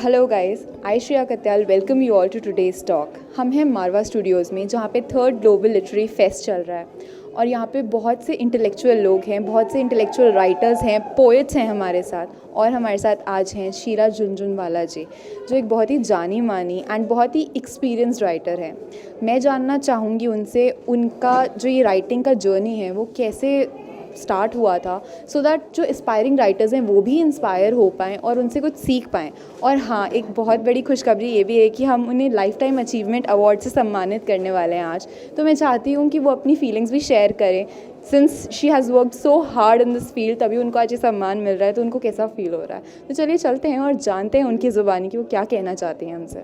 Hello guys, I Shreya Katyal welcome you all to today's talk. हम हैं मारवा Studios में, जहाँ पे 3rd ग्लोबल लिटरेरी फेस्ट चल रहा है और यहाँ पे बहुत से इंटेलेक्चुअल लोग हैं, बहुत से इंटेलेक्चुअल राइटर्स हैं, पोएट्स हैं हमारे साथ। और हमारे साथ आज हैं शीरा झुनझुनवाला जी, जो एक बहुत ही जानी मानी एंड बहुत ही एक्सपीरियंस्ड राइटर हैं। मैं जानना चाहूँगी उनसे उनका जो ये राइटिंग का जर्नी है वो कैसे स्टार्ट हुआ था, सो दैट जो एस्पायरिंग राइटर्स हैं वो भी इंस्पायर हो पाएँ और उनसे कुछ सीख पाएँ। और हाँ, एक बहुत बड़ी खुशखबरी ये भी है कि हम उन्हें लाइफ टाइम अचीवमेंट अवार्ड से सम्मानित करने वाले हैं आज। तो मैं चाहती हूँ कि वो अपनी फीलिंग्स भी शेयर करें, since she has worked so hard in this field, तभी उनको आज ये सम्मान मिल रहा है। तो उनको कैसा फील हो रहा है, तो चलिए चलते हैं और जानते हैं उनकी ज़ुबानी कि वो क्या कहना चाहती हैं हमसे।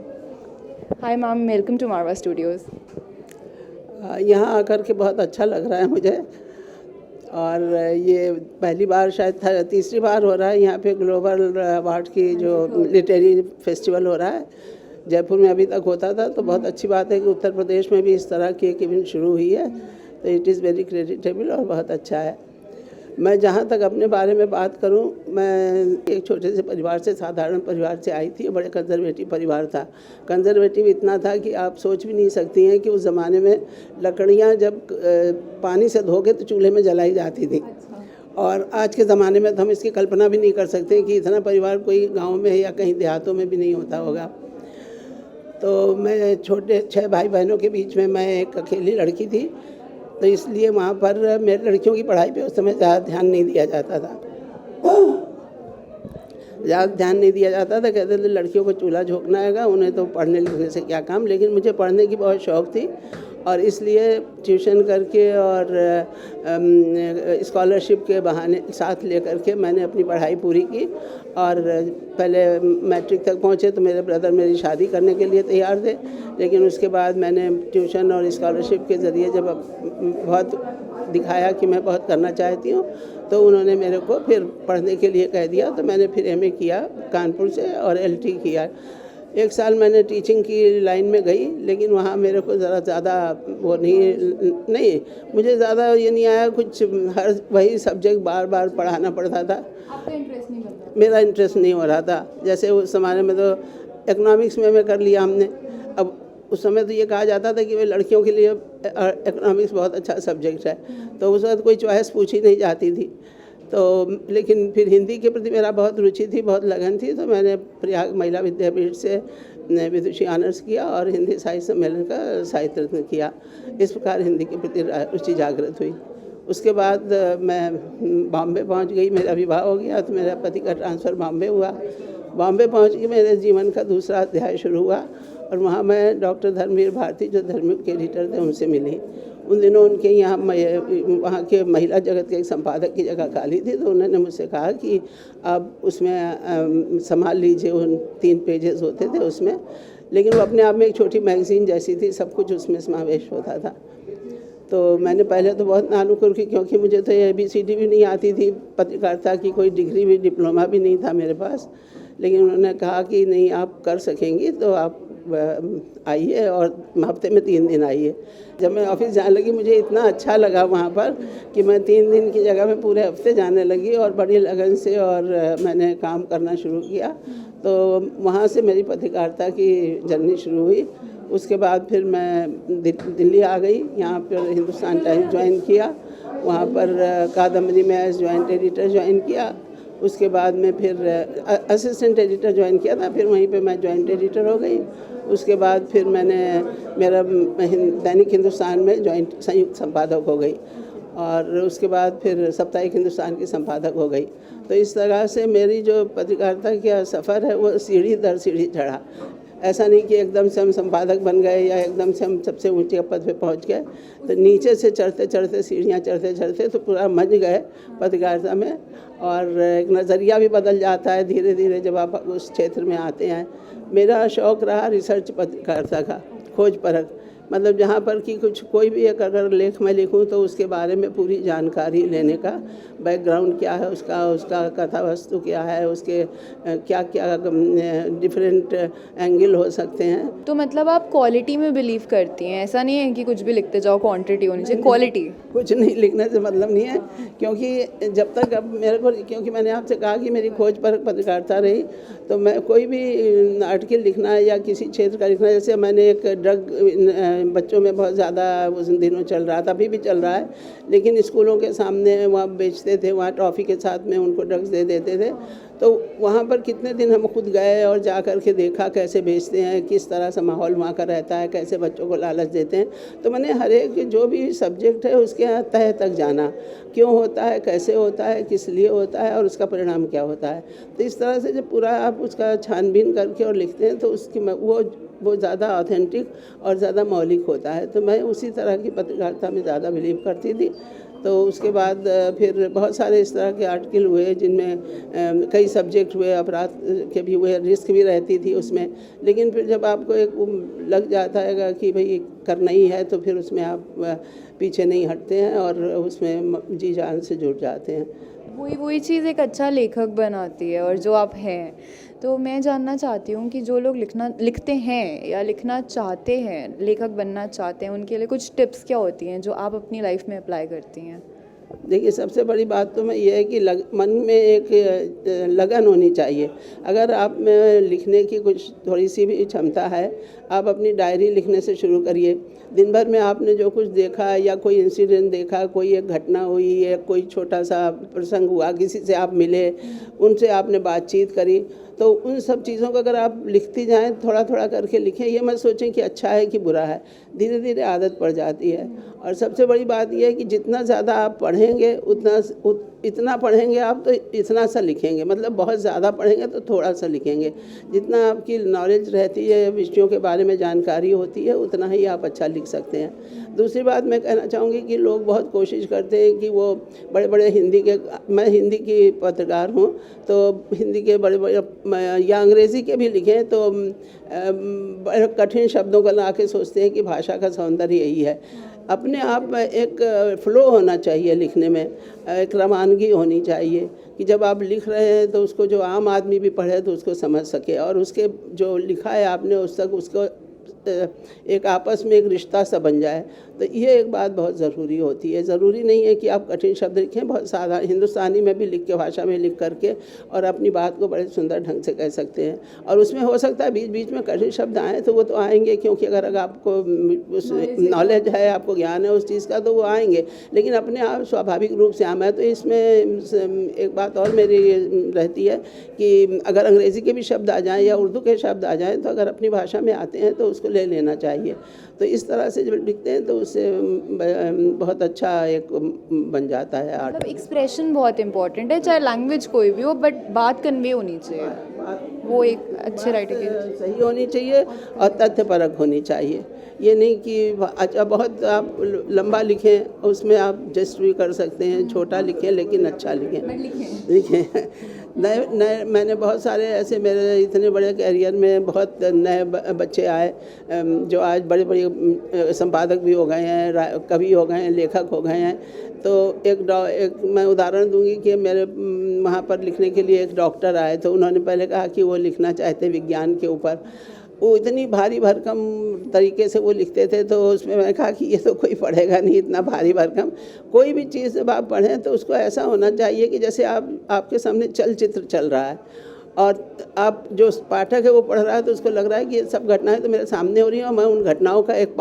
Hi ma'am, welcome to Marwah studios. यहाँ आकर के बहुत अच्छा लग रहा है मुझे। और ये पहली बार शायद तीसरी बार हो रहा है यहाँ पे ग्लोबल अवार्ड की जो लिटरेरी फेस्टिवल हो रहा है। जयपुर में अभी तक होता था, तो बहुत अच्छी बात है कि उत्तर प्रदेश में भी इस तरह की एक इवेंट शुरू हुई है, तो इट इज़ वेरी क्रेडिटेबल और बहुत अच्छा है। मैं जहाँ तक अपने बारे में बात करूँ, मैं एक छोटे से परिवार से, साधारण परिवार से आई थी। बड़े कंजर्वेटिव परिवार था। कंजर्वेटिव इतना था कि आप सोच भी नहीं सकती हैं कि उस ज़माने में लकड़ियाँ जब पानी से धोके तो चूल्हे में जलाई जाती थी। और आज के ज़माने में तो हम इसकी कल्पना भी नहीं कर सकते कि इतना परिवार कोई गाँव में या कहीं देहातों में भी नहीं होता होगा। तो मैं छोटे 6 भाई बहनों के बीच में मैं एक अकेली लड़की थी, तो इसलिए वहाँ पर मेरे लड़कियों की पढ़ाई पे उस समय ज़्यादा ध्यान नहीं दिया जाता था। कहते थे लड़कियों को चूल्हा झोंकना आएगा, उन्हें तो पढ़ने लिखने से क्या काम। लेकिन मुझे पढ़ने की बहुत शौक़ थी और इसलिए ट्यूशन करके और स्कॉलरशिप के बहाने साथ लेकर के मैंने अपनी पढ़ाई पूरी की। और पहले मैट्रिक तक पहुँचे तो मेरे ब्रदर मेरी शादी करने के लिए तैयार थे, लेकिन उसके बाद मैंने ट्यूशन और स्कॉलरशिप के ज़रिए जब बहुत दिखाया कि मैं बहुत करना चाहती हूँ, तो उन्होंने मेरे को फिर पढ़ने के लिए कह दिया। तो मैंने फिर एमए किया कानपुर से और एलटी किया। 1 साल मैंने टीचिंग की लाइन में गई, लेकिन वहाँ मेरे को ज़रा ज़्यादा वो नहीं मुझे ज़्यादा ये नहीं आया। कुछ हर वही सब्जेक्ट बार बार पढ़ाना पड़ता था। आपका इंटरेस्ट नहीं बन रहा? मेरा इंटरेस्ट नहीं हो रहा था। जैसे उस ज़माने में तो इकोनॉमिक्स में कर लिया हमने। अब उस समय तो ये कहा जाता था कि भाई लड़कियों के लिए इकोनॉमिक्स बहुत अच्छा सब्जेक्ट है, तो उस वक्त कोई चॉइस पूछी नहीं जाती थी। तो लेकिन फिर हिंदी के प्रति मेरा बहुत रुचि थी, बहुत लगन थी, तो मैंने प्रयाग महिला विद्यापीठ से विदुषी ऑनर्स किया और हिंदी साहित्य सम्मेलन का साहित्य रत्न किया। इस प्रकार हिंदी के प्रति रुचि जागृत हुई। उसके बाद मैं बॉम्बे पहुंच गई। मेरा विवाह हो गया तो मेरा पति का ट्रांसफ़र बॉम्बे हुआ। बॉम्बे पहुंच के मेरे जीवन का दूसरा अध्याय शुरू हुआ और वहाँ मैं डॉक्टर धर्मवीर भारती, जो धर्मयुग के एडिटर थे, उनसे मिली। उन दिनों उनके यहाँ वहाँ के महिला जगत के एक संपादक की जगह खाली थी, तो उन्होंने मुझसे कहा कि आप उसमें संभाल लीजिए। उन 3 पेजेस होते थे उसमें, लेकिन वो अपने आप में एक छोटी मैगज़ीन जैसी थी, सब कुछ उसमें समावेश होता था। तो मैंने पहले तो बहुत नानुकुर की, क्योंकि मुझे तो ABCD भी नहीं आती थी, पत्रकारिता की कोई डिग्री भी, डिप्लोमा भी नहीं था मेरे पास। लेकिन उन्होंने कहा कि नहीं, आप कर सकेंगी तो आप आइए और हफ्ते में 3 दिन आइए। जब मैं ऑफिस जाने लगी, मुझे इतना अच्छा लगा वहाँ पर कि मैं 3 दिन की जगह में पूरे हफ्ते जाने लगी और बड़ी लगन से और मैंने काम करना शुरू किया। तो वहाँ से मेरी पत्रकारिता की जर्नी शुरू हुई। उसके बाद फिर मैं दिल्ली आ गई। यहाँ पर हिंदुस्तान टाइम्स ज्वाइन किया, वहाँ पर कादम्बरी में एज जॉइंट एडिटर ज्वाइन किया। उसके बाद में फिर असिस्टेंट एडिटर ज्वाइन किया था, फिर वहीं पे मैं जॉइंट एडिटर हो गई। उसके बाद फिर मैंने मेरा दैनिक हिंदुस्तान में जॉइंट संयुक्त संपादक हो गई और उसके बाद फिर साप्ताहिक हिंदुस्तान की संपादक हो गई। तो इस तरह से मेरी जो पत्रकारिता का सफ़र है वो सीढ़ी दर सीढ़ी चढ़ा। ऐसा नहीं कि एकदम से हम संपादक बन गए या एकदम से हम सबसे ऊंचे पद पे पहुंच गए। तो नीचे से चढ़ते चढ़ते, सीढ़ियाँ चढ़ते चढ़ते तो पूरा मंझ गए पत्रकारिता में। और एक नज़रिया भी बदल जाता है धीरे धीरे जब आप उस क्षेत्र में आते हैं। मेरा शौक़ रहा रिसर्च पत्रकारिता का, खोज परख। मतलब जहाँ पर कि कुछ कोई भी एक अगर लेख मैं लिखूँ तो उसके बारे में पूरी जानकारी लेने का, बैकग्राउंड क्या है उसका, उसका कथा वस्तु क्या है, उसके क्या क्या डिफरेंट एंगल हो सकते हैं। तो मतलब आप क्वालिटी में बिलीव करती हैं, ऐसा नहीं है कि कुछ भी लिखते जाओ, क्वांटिटी होनी चाहिए, क्वालिटी। कुछ नहीं लिखने से मतलब नहीं है, क्योंकि जब तक अब मेरे को, क्योंकि मैंने आपसे कहा कि मेरी खोज पर पत्रकारिता रही, तो मैं कोई भी आर्टिकल लिखना है या किसी क्षेत्र का लिखना है, जैसे मैंने एक ड्रग बच्चों में बहुत ज़्यादा उस दिनों चल रहा था, अभी भी चल रहा है, लेकिन स्कूलों के सामने वहाँ बेचते थे, वहाँ टॉफ़ी के साथ में उनको ड्रग्स दे देते थे। तो वहाँ पर कितने दिन हम खुद गए और जा कर के देखा कैसे बेचते हैं, किस तरह से माहौल वहाँ का रहता है, कैसे बच्चों को लालच देते हैं। तो मैंने हर एक जो भी सब्जेक्ट है उसके तह तक जाना, क्यों होता है, कैसे होता है, किस लिए होता है और उसका परिणाम क्या होता है। तो इस तरह से जब पूरा आप उसका छानबीन करके और लिखते हैं तो उसकी वो ज़्यादा ऑथेंटिक और ज़्यादा मौलिक होता है। तो मैं उसी तरह की पत्रकारिता में ज़्यादा बिलीव करती थी। तो उसके बाद फिर बहुत सारे इस तरह के आर्टिकल हुए जिनमें कई सब्जेक्ट हुए, अपराध के भी हुए, रिस्क भी रहती थी उसमें। लेकिन फिर जब आपको एक लग जाता है कि भाई करना ही है, तो फिर उसमें आप पीछे नहीं हटते हैं और उसमें जी जान से जुड़ जाते हैं। वही चीज़ एक अच्छा लेखक बनाती है, और जो आप हैं। तो मैं जानना चाहती हूँ कि जो लोग लिखते हैं या लिखना चाहते हैं, लेखक बनना चाहते हैं, उनके लिए कुछ टिप्स क्या होती हैं जो आप अपनी लाइफ में अप्लाई करती हैं? देखिए, सबसे बड़ी बात तो मैं ये है कि मन में एक लगन होनी चाहिए। अगर आप में लिखने की कुछ थोड़ी सी भी क्षमता है, आप अपनी डायरी लिखने से शुरू करिए। दिन भर में आपने जो कुछ देखा या कोई इंसिडेंट देखा, कोई एक घटना हुई है, कोई छोटा सा प्रसंग हुआ, किसी से आप मिले, उनसे आपने बातचीत करी, तो उन सब चीज़ों को अगर आप लिखती जाएं, थोड़ा थोड़ा करके लिखें। ये मत सोचें कि अच्छा है कि बुरा है, धीरे धीरे आदत पड़ जाती है। और सबसे बड़ी बात यह है कि जितना ज़्यादा आप पढ़ेंगे इतना पढ़ेंगे आप तो इतना सा लिखेंगे, मतलब बहुत ज़्यादा पढ़ेंगे तो थोड़ा सा लिखेंगे। जितना आपकी नॉलेज रहती है, विषयों के बारे में जानकारी होती है, उतना ही आप अच्छा लिख सकते हैं। दूसरी बात मैं कहना चाहूँगी कि लोग बहुत कोशिश करते हैं कि वो बड़े बड़े मैं हिंदी की पत्रकार हूँ, तो हिंदी के बड़े बड़े या अंग्रेज़ी के भी लिखें तो बड़े कठिन शब्दों को ला के सोचते हैं कि भाषा का सौंदर्य यही है। अपने आप में एक फ़्लो होना चाहिए लिखने में, एक रवानगी होनी चाहिए कि जब आप लिख रहे हैं तो उसको जो आम आदमी भी पढ़े तो उसको समझ सके, और उसके जो लिखा है आपने उस तक उसको एक आपस में एक रिश्ता सा बन जाए। तो ये एक बात बहुत ज़रूरी होती है। ज़रूरी नहीं है कि आप कठिन शब्द लिखें, बहुत साधारण हिंदुस्तानी में भी लिख के, भाषा में लिख करके और अपनी बात को बड़े सुंदर ढंग से कह सकते हैं। और उसमें हो सकता है बीच बीच में कठिन शब्द आएँ, तो वो तो आएंगे, क्योंकि अगर आपको उस नॉलेज है, आपको ज्ञान है उस चीज़ का, तो वो आएंगे, लेकिन अपने आप स्वाभाविक रूप से आम है। तो इसमें एक बात और मेरी रहती है कि अगर अंग्रेज़ी के भी शब्द आ जाएँ या उर्दू के शब्द आ जाएँ, तो अगर अपनी भाषा में आते हैं तो उसको ले लेना चाहिए। तो इस तरह से जब लिखते हैं तो उससे बहुत अच्छा एक बन जाता है आर्ट। मतलब एक्सप्रेशन बहुत इंपॉर्टेंट है, चाहे लैंग्वेज कोई भी हो, बट बात कन्वे होनी चाहिए, वो एक अच्छे राइटर की सही होनी चाहिए और तथ्यपरक होनी चाहिए। ये नहीं कि अच्छा बहुत आप लंबा लिखें, उसमें आप जस्ट भी कर सकते हैं, छोटा लिखें लेकिन अच्छा लिखें। नए मैंने बहुत सारे ऐसे, मेरे इतने बड़े कैरियर में बहुत नए बच्चे आए जो आज बड़े बड़े संपादक भी हो गए हैं, कवि हो गए हैं, लेखक हो गए हैं। तो एक मैं उदाहरण दूंगी कि मेरे वहाँ पर लिखने के लिए एक डॉक्टर आए, तो उन्होंने पहले कहा कि वो लिखना चाहते विज्ञान के ऊपर। वो इतनी भारी भरकम तरीके से वो लिखते थे, तो उसमें मैंने कहा कि ये तो कोई पढ़ेगा नहीं इतना भारी भरकम। कोई भी चीज़ जब आप पढ़ें तो उसको ऐसा होना चाहिए कि जैसे आपके सामने चलचित्र चल रहा है और आप जो पाठक है वो पढ़ रहा है, तो उसको लग रहा है कि ये सब घटनाएं तो मेरे सामने हो रही हैं और मैं उन घटनाओं का एक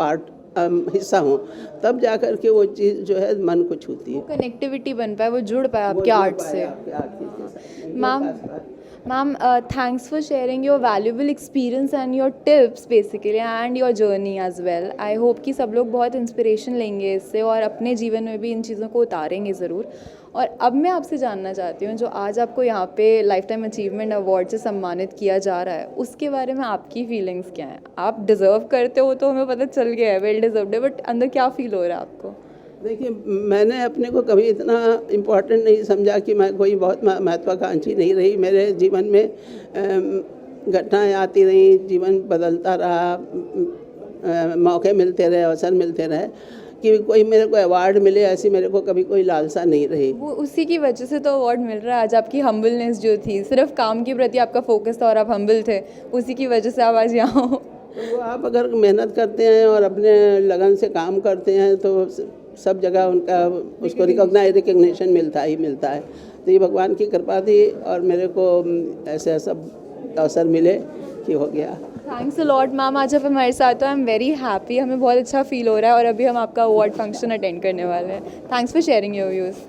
हिस्सा हूँ। तब जा कर के वो चीज़ जो है मन को छूती है, कनेक्टिविटी बन पाए, वो जुड़ पाए आपके आर्ट से। Ma'am, thanks for sharing your valuable experience and your tips basically and your journey as well. I hope कि सब लोग बहुत इंस्पिरेशन लेंगे इससे और अपने जीवन में भी इन चीज़ों को उतारेंगे ज़रूर। और अब मैं आपसे जानना चाहती हूँ, जो आज आपको यहाँ पे लाइफ टाइम अचीवमेंट अवार्ड से सम्मानित किया जा रहा है, उसके बारे में आपकी फीलिंग्स क्या हैं? आप डिज़र्व करते हो तो हमें पता चल गया है, वेल डिज़र्व्ड है, बट अंदर क्या फील हो रहा है आपको? देखिए, मैंने अपने को कभी इतना इम्पोर्टेंट नहीं समझा कि मैं कोई बहुत महत्वाकांक्षी नहीं रही। मेरे जीवन में घटनाएं आती रहीं, जीवन बदलता रहा, मौके मिलते रहे, अवसर मिलते रहे कि कोई मेरे को अवार्ड मिले, ऐसी मेरे को कभी कोई लालसा नहीं रही। वो उसी की वजह से तो अवार्ड मिल रहा है आज। आपकी हम्बलनेस जो थी, सिर्फ काम के प्रति आपका फोकस था और आप हम्बल थे, उसी की वजह से आप आज यहाँ हो। तो वो आप अगर मेहनत करते हैं और अपने लगन से काम करते हैं तो सब जगह उनका उसको रिकग्निशन मिलता ही मिलता है। तो ये भगवान की कृपा थी और मेरे को ऐसे सब अवसर मिले कि हो गया। थैंक्स अ लॉट मैम, आज आप हमारे साथ हो। आई एम वेरी हैप्पी, हमें बहुत अच्छा फील हो रहा है और अभी हम आपका अवार्ड फंक्शन अटेंड करने वाले हैं। Thanks for sharing your views.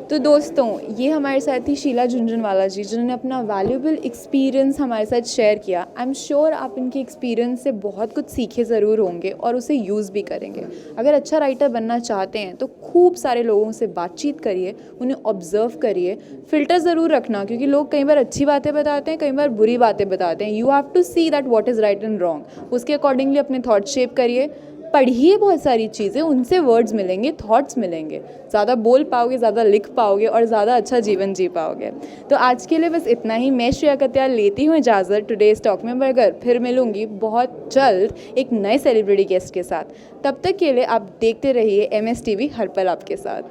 तो दोस्तों, ये हमारे साथ थी शीला झुंझुनवाला जी, जिन्होंने अपना वैल्यूएबल एक्सपीरियंस हमारे साथ शेयर किया। आई एम श्योर आप इनके एक्सपीरियंस से बहुत कुछ सीखे ज़रूर होंगे और उसे यूज़ भी करेंगे। अगर अच्छा राइटर बनना चाहते हैं तो खूब सारे लोगों से बातचीत करिए, उन्हें ऑब्जर्व करिए, फ़िल्टर ज़रूर रखना, क्योंकि लोग कई बार अच्छी बातें बताते हैं, कई बार बुरी बातें बताते हैं। You have to see that what is right and wrong. उसके अकॉर्डिंगली अपने थॉट शेप करिए। पढ़िए बहुत सारी चीज़ें, उनसे वर्ड्स मिलेंगे, थॉट्स मिलेंगे। ज़्यादा बोल पाओगे, ज़्यादा लिख पाओगे और ज़्यादा अच्छा जीवन जी पाओगे। तो आज के लिए बस इतना ही। मैं श्रेया कत्याल लेती हूँ इजाज़त टुडे स्टॉक में, मगर फिर मिलूंगी बहुत जल्द एक नए सेलिब्रिटी गेस्ट के साथ। तब तक के लिए आप देखते रहिए MS TV, हर पल आपके साथ।